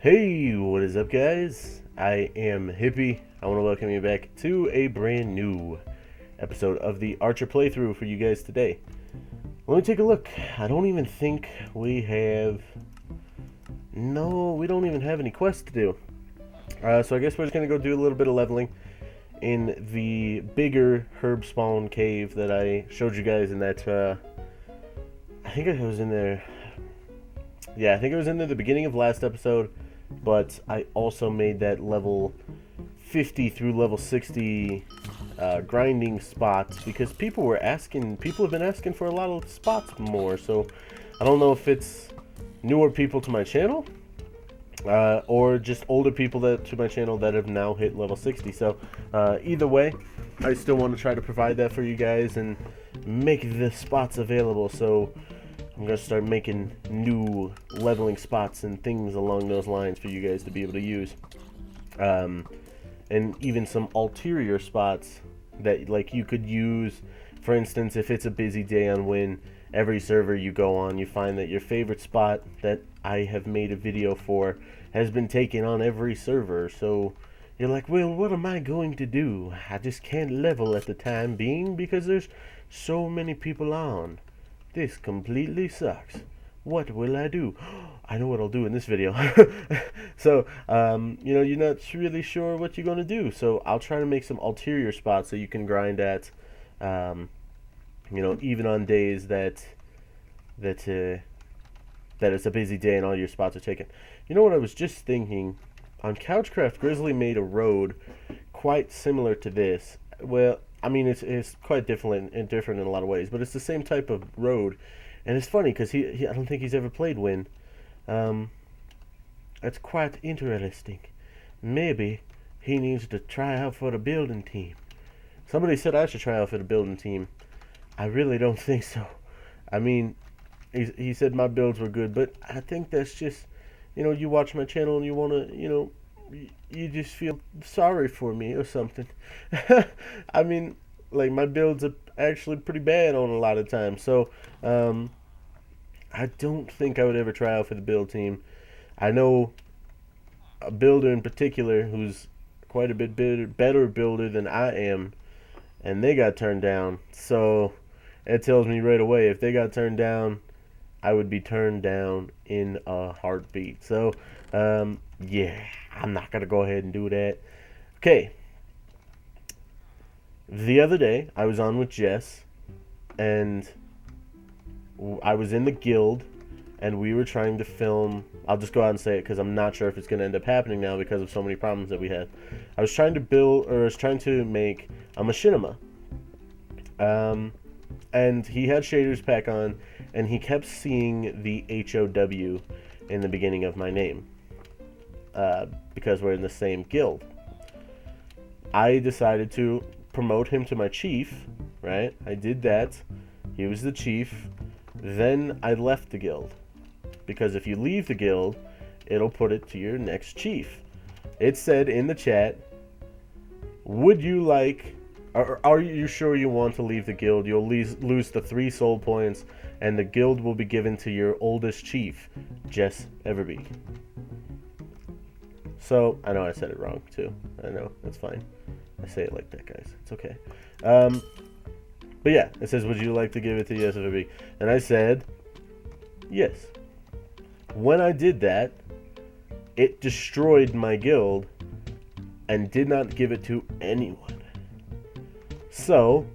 Hey, what is up, guys? I am Hippie. I want to welcome you back to a brand new episode of the Archer playthrough for you guys today. Let me take a look. I don't even think we have... No, we don't even have any quests to do. So I guess we're just going to go do a little bit of leveling in the bigger herb spawn cave that I showed you guys in that... I think it was in there... Yeah, I think it was in there the beginning of last episode. But I also made that level 50 through level 60 grinding spots because people have been asking for a lot of spots more. So I don't know if it's newer people to my channel or just older people to my channel that have now hit level 60. So either way, I still want to try to provide that for you guys and make the spots available. So I'm going to start making new leveling spots and things along those lines for you guys to be able to use. And even some ulterior spots that like you could use. For instance, if it's a busy day on Wynn, every server you go on, you find that your favorite spot that I have made a video for has been taken on every server. So you're like, well, what am I going to do? I just can't level at the time being because there's so many people on. This completely sucks. What will I do? I know what I'll do in this video. So, you're not really sure what you're going to do. So I'll try to make some ulterior spots that you can grind at, even on days that it's a busy day and all your spots are taken. You know what I was just thinking? On Couchcraft, Grizzly made a road quite similar to this. Well, I mean, it's quite different in a lot of ways, but it's the same type of road, and it's funny because I don't think he's ever played Wynn. It's quite interesting. Maybe he needs to try out for the building team. Somebody said I should try out for the building team. I really don't think so. I mean, he said my builds were good, but I think that's just, you watch my channel and you want to, you just feel sorry for me or something. I mean, like, my builds are actually pretty bad on a lot of times. So, I don't think I would ever try out for the build team. I know a builder in particular who's quite a bit better builder than I am, and they got turned down. So, it tells me right away, if they got turned down, I would be turned down in a heartbeat. So, yeah, I'm not going to go ahead and do that. Okay. The other day, I was on with Jess, and I was in the guild, and we were trying to film... I'll just go out and say it, because I'm not sure if it's going to end up happening now because of so many problems that we had. I was trying to make a machinima. And he had shaders pack on, and he kept seeing the HOW in the beginning of my name. Because we're in the same guild. I decided to promote him to my chief, right? I did that. He was the chief. Then I left the guild. Because if you leave the guild, it'll put it to your next chief. It said in the chat, would you like... Are you sure you want to leave the guild? You'll lose the 3 soul points, and the guild will be given to your oldest chief, Jess Everby. So, I know I said it wrong, too. I know, that's fine. I say it like that, guys. It's okay. But yeah, it says, would you like to give it to Jess Everby? And I said, yes. When I did that, it destroyed my guild and did not give it to anyone. So,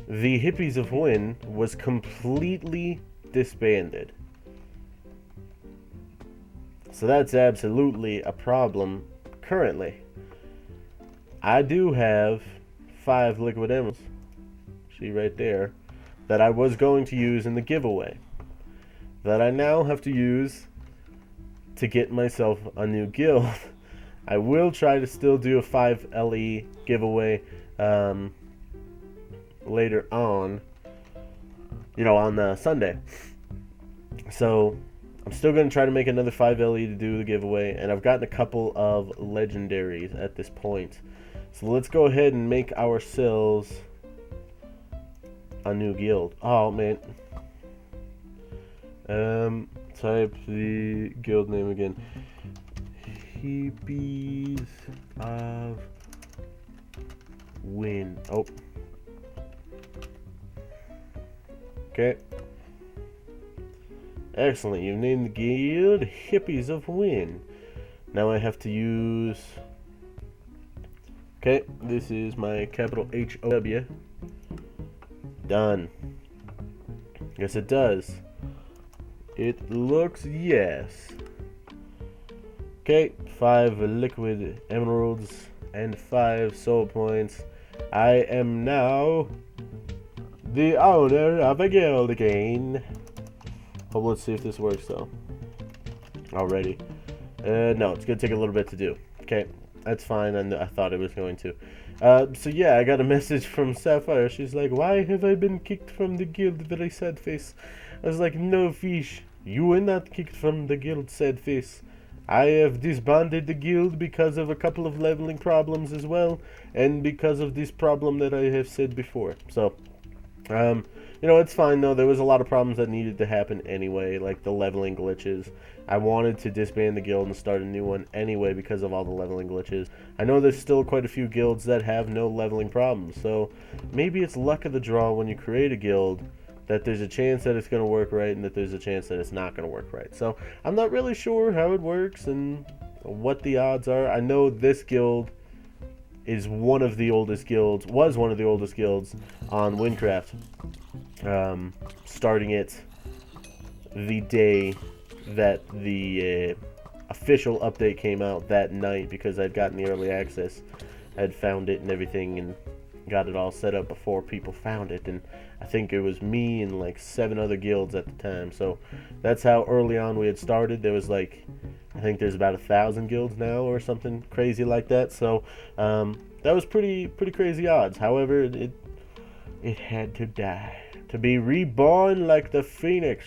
the Hippies of Wynn was completely disbanded. So that's absolutely a problem currently. I do have 5 liquid emeralds, see right there, that I was going to use in the giveaway, that I now have to use to get myself a new guild. I will try to still do a 5 LE giveaway later on, on Sunday. So I'm still going to try to make another 5 LE to do the giveaway, and I've gotten a couple of legendaries at this point. So let's go ahead and make ourselves a new guild. Oh, man. Type the guild name again. Hippies of Wynn. Oh. Okay. Excellent. You've named the guild Hippies of Wynn. Now I have to use... Okay, this is my capital H-O-W. Done. Yes, it does. It looks yes. Okay, 5 liquid emeralds and 5 soul points. I am now the owner of a guild again. Oh, let's see if this works though. Already. No, it's gonna take a little bit to do. Okay, that's fine, and I thought it was going to. So yeah, I got a message from Sapphire. She's like, "Why have I been kicked from the guild?" Very sad face. I was like, "No, fish. You were not kicked from the guild, sad face. I have disbanded the guild because of a couple of leveling problems as well, and because of this problem that I have said before." So, you know, it's fine though. There was a lot of problems that needed to happen anyway, like the leveling glitches. I wanted to disband the guild and start a new one anyway because of all the leveling glitches. I know there's still quite a few guilds that have no leveling problems, so maybe it's luck of the draw when you create a guild that there's a chance that it's going to work right and that there's a chance that it's not going to work right. So I'm not really sure how it works and what the odds are. I know this guild is one of the oldest guilds, was one of the oldest guilds on Wynncraft. Starting it the day that the official update came out that night, because I'd gotten the early access. I'd found it and everything and got it all set up before people found it, and I think it was me and like 7 other guilds at the time. So that's how early on we had started. There was like, I think there's about 1,000 guilds now or something crazy like that. So that was pretty crazy odds. However, it had to die to be reborn like the phoenix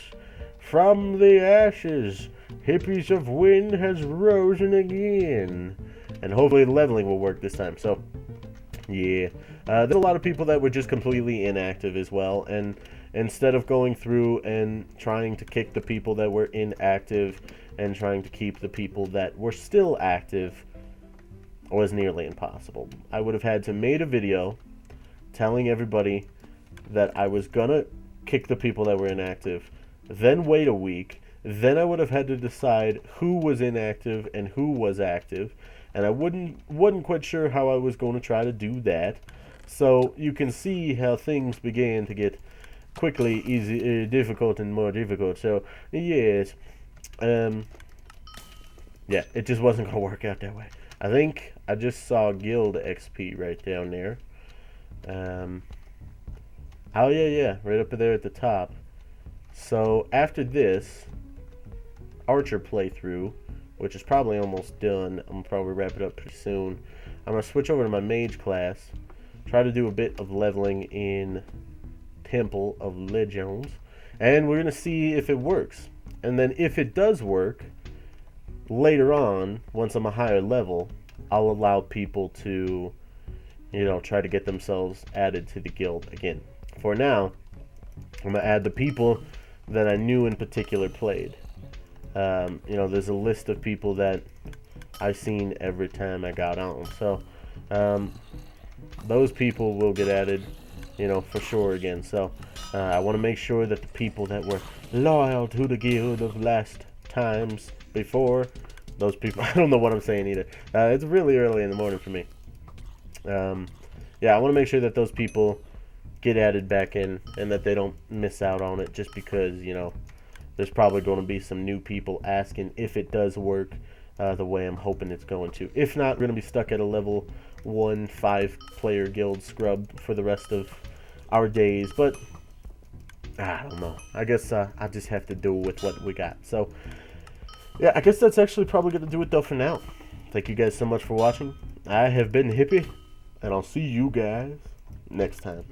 from the ashes. Hippies of Wynn has risen again, and hopefully the leveling will work this time. So yeah, there's a lot of people that were just completely inactive as well, and instead of going through and trying to kick the people that were inactive and trying to keep the people that were still active, was nearly impossible. I would have had to made a video telling everybody that I was gonna kick the people that were inactive, then wait a week, then I would have had to decide who was inactive and who was active, and I wasn't quite sure how I was going to try to do that. So you can see how things began to get quickly difficult and more difficult. So yes, yeah, it just wasn't going to work out that way. I think I just saw guild XP right down there. Oh yeah, right up there at the top. So after this Archer playthrough, which is probably almost done, I'm gonna probably wrap it up pretty soon. I'm gonna switch over to my mage class, try to do a bit of leveling in Temple of Legends, and we're gonna see if it works. And then if it does work, later on, once I'm a higher level, I'll allow people to, you know, try to get themselves added to the guild again. For now, I'm gonna add the people that I knew in particular played. You know, there's a list of people that I've seen every time I got on. So, those people will get added, you know, for sure again. So, I want to make sure that the people that were loyal to the guild of last times before, those people, I don't know what I'm saying either. It's really early in the morning for me. Yeah, I want to make sure that those people get added back in and that they don't miss out on it just because, you know, there's probably going to be some new people asking if it does work the way I'm hoping it's going to. If not, we're going to be stuck at a level 1 5-player guild scrub for the rest of our days. But I don't know. I guess I just have to do with what we got. So yeah, I guess that's actually probably going to do it though for now. Thank you guys so much for watching. I have been Hippie, and I'll see you guys next time.